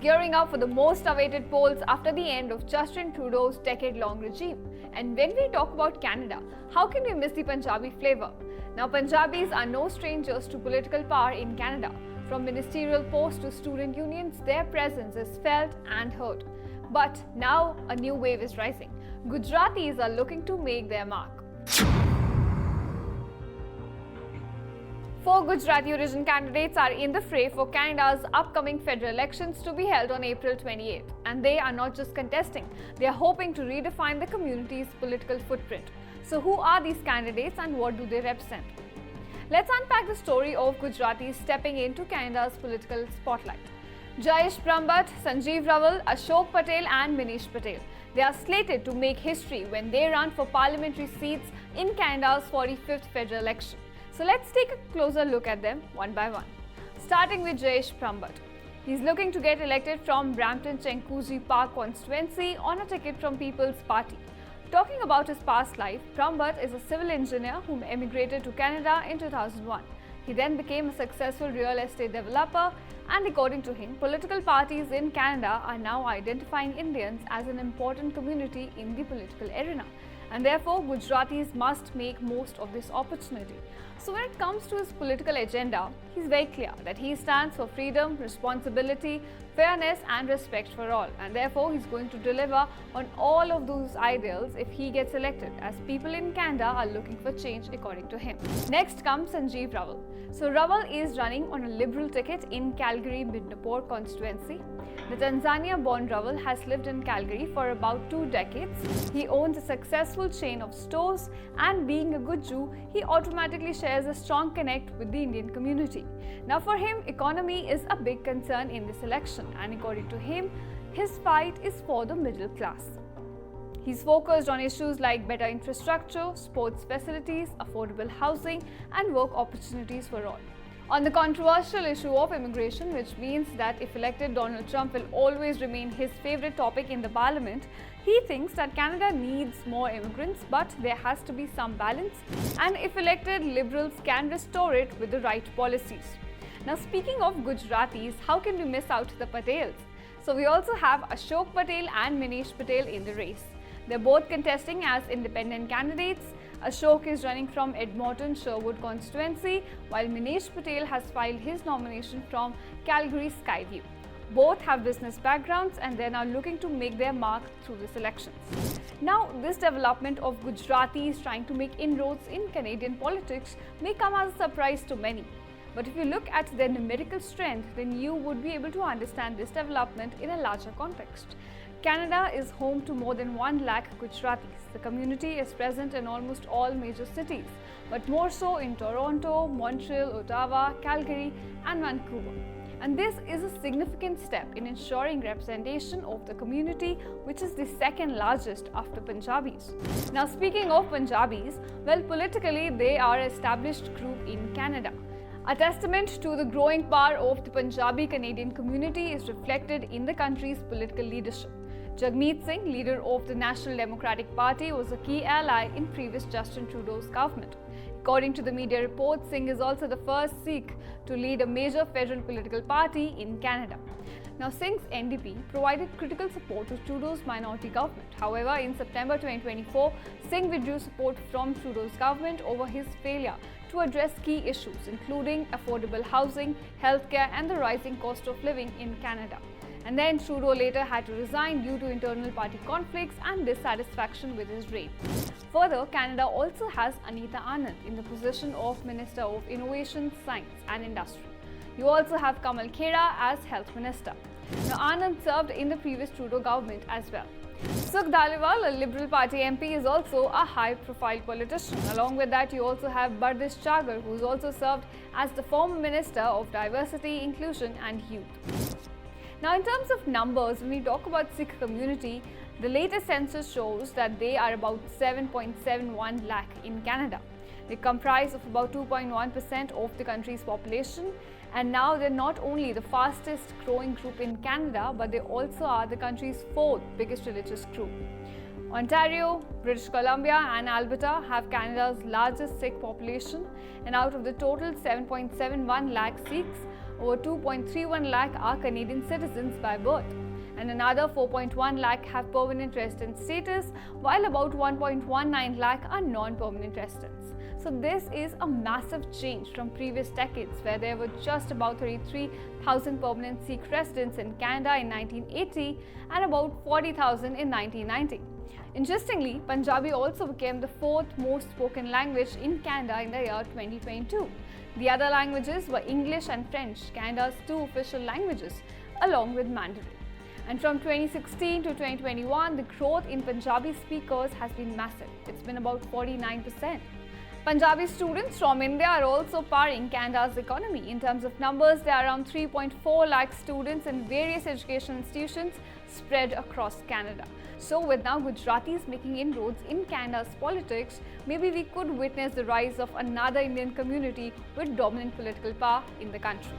gearing up for the most awaited polls after the end of Justin Trudeau's decade-long regime. And when we talk about Canada, how can we miss the Punjabi flavor? Now, Punjabis are no strangers to political power in Canada. From ministerial posts to student unions, their presence is felt and heard. But now a new wave is rising. Gujaratis are looking to make their mark. Four Gujarati-origin candidates are in the fray for Canada's upcoming federal elections to be held on April 28th. And they are not just contesting, they are hoping to redefine the community's political footprint. So who are these candidates and what do they represent? Let's unpack the story of Gujaratis stepping into Canada's political spotlight. Jayesh Brahmbhatt, Sanjeev Raval, Ashok Patel and Manish Patel. They are slated to make history when they run for parliamentary seats in Canada's 45th federal election. So let's take a closer look at them one by one. Starting with Jayesh Brahmbhatt. He's looking to get elected from Brampton-Chenkuji Park constituency on a ticket from People's Party. Talking about his past life, Brahmbhatt is a civil engineer whom emigrated to Canada in 2001. He then became a successful real estate developer, and according to him, political parties in Canada are now identifying Indians as an important community in the political arena. And therefore, Gujaratis must make most of this opportunity. So when it comes to his political agenda, he's very clear that he stands for freedom, responsibility, fairness and respect for all. And therefore, he's going to deliver on all of those ideals if he gets elected, as people in Canada are looking for change according to him. Next comes Sanjeev Raval. So Raval is running on a Liberal ticket in Calgary-Midnapore constituency. The Tanzania-born Raval has lived in Calgary for about 2 decades. He owns a successful chain of stores, and being a good Jew, he automatically shares a strong connect with the Indian community. Now for him, economy is a big concern in this election, and according to him, his fight is for the middle class. He's focused on issues like better infrastructure, sports facilities, affordable housing, and work opportunities for all. On the controversial issue of immigration, which means that if elected, Donald Trump will always remain his favorite topic in the parliament, he thinks that Canada needs more immigrants, but there has to be some balance, and if elected, Liberals can restore it with the right policies. Now, speaking of Gujaratis, how can we miss out the Patels? So we also have Ashok Patel and Manish Patel in the race. They're both contesting as independent candidates. Ashok is running from Edmonton-Sherwood constituency, while Manish Patel has filed his nomination from Calgary Skyview. Both have business backgrounds and they're now looking to make their mark through this elections. Now, this development of Gujaratis trying to make inroads in Canadian politics may come as a surprise to many. But if you look at their numerical strength, then you would be able to understand this development in a larger context. Canada is home to more than 1 lakh Gujaratis. The community is present in almost all major cities, but more so in Toronto, Montreal, Ottawa, Calgary, and Vancouver. And this is a significant step in ensuring representation of the community, which is the second largest after Punjabis. Now, speaking of Punjabis, well, politically, they are an established group in Canada. A testament to the growing power of the Punjabi Canadian community is reflected in the country's political leadership. Jagmeet Singh, leader of the National Democratic Party, was a key ally in previous Justin Trudeau's government. According to the media reports, Singh is also the first Sikh to lead a major federal political party in Canada. Now, Singh's NDP provided critical support to Trudeau's minority government. However, in September 2024, Singh withdrew support from Trudeau's government over his failure to address key issues, including affordable housing, healthcare, and the rising cost of living in Canada. And then Trudeau later had to resign due to internal party conflicts and dissatisfaction with his reign. Further, Canada also has Anita Anand in the position of Minister of Innovation, Science and Industry. You also have Kamal Khera as Health Minister. Now, Anand served in the previous Trudeau government as well. Sukh Dhaliwal, a Liberal Party MP, is also a high-profile politician. Along with that, you also have Bardish Chagar, who has also served as the former Minister of Diversity, Inclusion and Youth. Now, in terms of numbers, when we talk about Sikh community, the latest census shows that they are about 7.71 lakh in Canada. They comprise of about 2.1% of the country's population, and now they're not only the fastest growing group in Canada, but they also are the country's 4th biggest religious group. Ontario, British Columbia and Alberta have Canada's largest Sikh population, and out of the total 7.71 lakh Sikhs, over 2.31 lakh are Canadian citizens by birth, and another 4.1 lakh have permanent resident status, while about 1.19 lakh are non-permanent residents. So this is a massive change from previous decades, where there were just about 33,000 permanent Sikh residents in Canada in 1980 and about 40,000 in 1990. Interestingly, Punjabi also became the fourth most spoken language in Canada in the year 2022. The other languages were English and French, Canada's two official languages, along with Mandarin. And from 2016 to 2021, the growth in Punjabi speakers has been massive. It's been about 49%. Punjabi students from India are also powering Canada's economy. In terms of numbers, there are around 3.4 lakh students in various education institutions spread across Canada. So with now Gujaratis making inroads in Canada's politics, maybe we could witness the rise of another Indian community with dominant political power in the country.